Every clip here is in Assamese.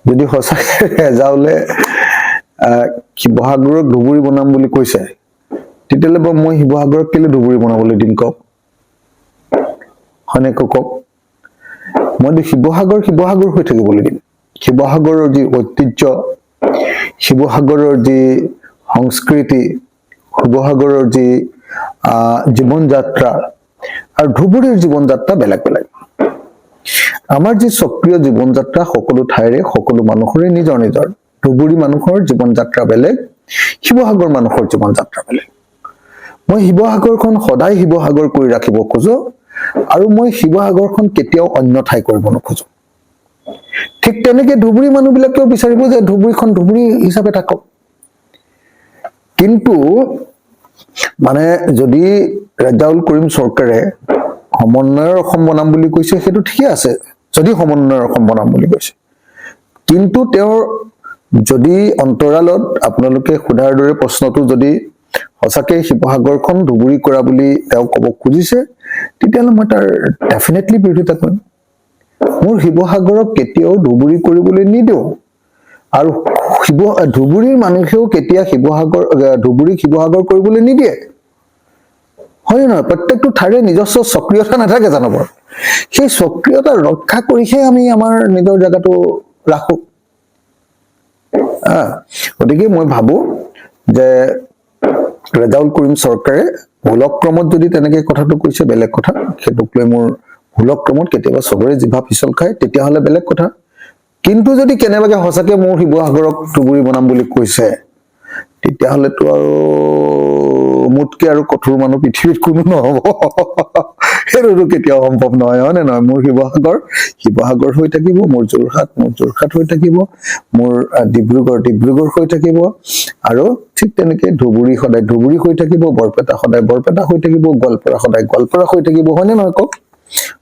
যদি সঁচাকে ৰেজাউলে শিৱসাগৰক ধুবুৰী বনাম বুলি কৈছে তেতিয়াহ'লে বাৰু মই শিৱসাগৰক কেলে ধুবুৰী বনাবলৈ দিম কওক হয়নে কওক মই শিৱসাগৰ হৈ থাকিবলৈ দিম শিৱসাগৰৰ যি ঐতিহ্য শিৱসাগৰৰ যি সংস্কৃতি শিৱসাগৰৰ যি জীৱন যাত্ৰা আৰু ধুবুৰীৰ জীৱন যাত্ৰা বেলেগ বেলেগ আমাৰ যি সক্ৰিয় জীৱন যাত্ৰা সকলো ঠাইৰে সকলো মানুহৰে নিজৰ নিজৰ ধুবুৰী মানুহৰ জীৱন যাত্ৰা বেলেগ শিৱসাগৰ মানুহৰ জীৱন যাত্ৰা বেলেগ মই শিৱসাগৰখন সদায় শিৱসাগৰ কৰি ৰাখিব খোজো আৰু মই শিৱসাগৰখন কেতিয়াও অন্য ঠাই কৰিব নোখোজো ঠিক তেনেকে ধুবুৰী মানুহবিলাকেও বিচাৰিব যে ধুবুৰীখন ধুবুৰী হিচাপে থাকক কিন্তু মানে যদি ৰেজাউল কৰিম চৰকাৰে সমন্বয়ৰ অসম বনাম বুলি কৈছে সেইটো ঠিকই আছে যদি সমন্বয়ৰ অসম বনাম বুলি কৈছে কিন্তু তেওঁৰ যদি অন্তৰালত আপোনালোকে খুদাৰ দৰে প্ৰশ্নটো যদি সঁচাকৈ শিৱসাগৰখন ধুবুৰী কৰা বুলি তেওঁ ক'ব খুজিছে তেতিয়াহ'লে মই তাৰ ডেফিনেটলি বিৰোধিতা কৰিম মোৰ শিৱসাগৰক কেতিয়াও ধুবুৰী কৰিবলৈ নিদিওঁ আৰু ধুবুৰীৰ মানুহেও কেতিয়া ধুবুৰীক শিৱসাগৰ কৰিবলৈ নিদিয়ে হয় নহয় প্ৰত্যেকটো ঠাইৰে নিজস্ব সক্ৰিয়তা নাথাকে জানো বাৰু সেই সক্ৰিয়তা ৰক্ষা কৰিহে আমি আমাৰ নিজৰ জায়গাটো ৰাখো গতিকে মই ভাবো যে ৰেজাউল কৰিম চৰকাৰে ভুলক্ৰমত যদি তেনেকে কথাটো কৈছে বেলেগ কথা সেইটোক লৈ মোৰ ভুলক্ৰমত কেতিয়াবা সবৰে জিভা পিছল খায় তেতিয়াহ'লে বেলেগ কথা কিন্তু যদি কেনেবাকে সঁচাকে মোৰ শিৱসাগৰক ধুবুৰী বনাম বুলি কৈছে তেতিয়াহ'লেতো আৰু মোতকে আৰু কঠোৰ মানুহ পৃথিৱীত কোনো নহ'ব সেইটো কেতিয়াও সম্ভৱ নহয় হয় নে নহয় মোৰ শিৱসাগৰ হৈ থাকিব মোৰ যোৰহাট হৈ থাকিব মোৰ ডিব্ৰুগড় হৈ থাকিব আৰু ঠিক তেনেকে ধুবুৰী সদায় ধুবুৰী হৈ থাকিব বৰপেটা সদায় বৰপেটা হৈ থাকিব গোৱালপাৰা সদায় গোৱালপাৰা হৈ থাকিব হয় নে নহয় কওক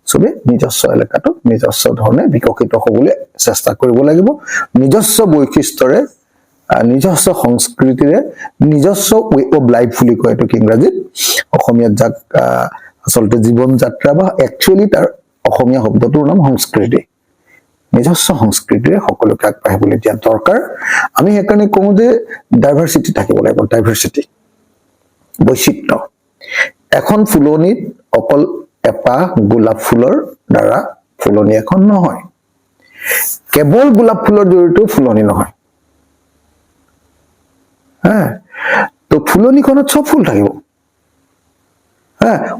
সবে নিজস্ব এলেকাটো নিজস্ব ধৰণে বিকশিত হ'বলৈ চেষ্টা কৰিব লাগিব নিজস্ব বৈশিষ্ট্যৰে নিজস্ব সংস্কৃতিৰে নিজস্ব ৱে অফ লাইফ বুলি কয় এইটো ইংৰাজীত অসমীয়াত যাক আচলতে জীৱন যাত্ৰা বা একচুৱেলি তাৰ অসমীয়া শব্দটোৰ নাম সংস্কৃতি নিজস্ব সংস্কৃতিৰে সকলোকে আগবাঢ়িবলৈ দিয়া দৰকাৰ আমি সেইকাৰণে কওঁ যে ডাইভাৰ্চিটি থাকিব লাগিব বৈচিত্ৰ্য এখন ফুলনিত অকল এপাহ গোলাপ ফুলৰ দ্বাৰা ফুলনি এখন নহয় কেৱল গোলাপ ফুলৰ জৰিয়তেও ফুলনি নহয় তো ফুলনিখনত সব ফুল থাকিব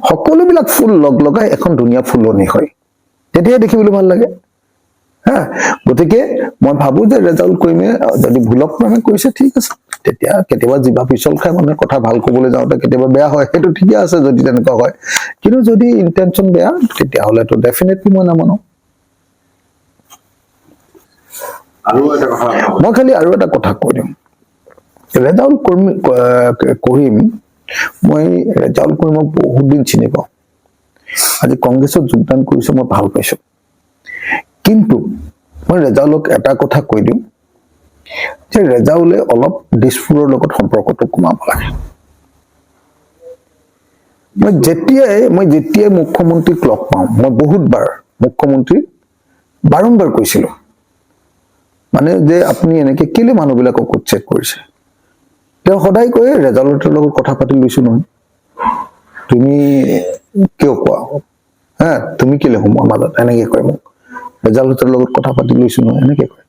সকলোবিলাক ফুল লগ লগাই এখন ধুনীয়া ফুলনি হয় তেতিয়া দেখিবলৈ ভাল লাগে গতিকে মই ভাবো যে ৰেজাউল কৰিমে যদি ভুলক্ৰমে কৈছে ঠিক আছে তেতিয়া কেতিয়াবা জিভা পিছল খাই মানে কথা ভাল ক'বলৈ যাওঁতে কেতিয়াবা বেয়া হয় সেইটো ঠিকই আছে যদি তেনেকুৱা হয় কিন্তু যদি ইন্টেনশন বেয়া তেতিয়াহ'লেতো ডেফিনেটলি মই নামানো মই খালি আৰু এটা কথা কৈ দিম ৰেজাউল কৰিম মই ৰেজাউল কৰিমক বহুত দিন চিনি পাওঁ আজি কংগ্ৰেছত যোগদান কৰিছে মই ভাল পাইছো কিন্তু মই ৰেজাউলক এটা কথা কৈ দিম যে ৰেজাউলে অলপ দিছপুৰৰ লগত সম্পৰ্কটো কমাব লাগে মই যেতিয়াই মুখ্যমন্ত্ৰীক লগ পাওঁ মই বহুতবাৰ মুখ্যমন্ত্ৰীক বাৰম্বাৰ কৈছিলো মানে যে আপুনি এনেকে কেলে মানুহবিলাকক উচ্ছেদ কৰিছে তেওঁ সদায় কয় ৰেজাউলৰ লগত কথা পাতি লৈছো নহয় তুমি কিয় কোৱা তুমি কেলে সোমোৱা মাজত এনেকে কয় মোক ৰেজাউলৰ লগত কথা পাতি লৈছো নহয় এনেকে কয়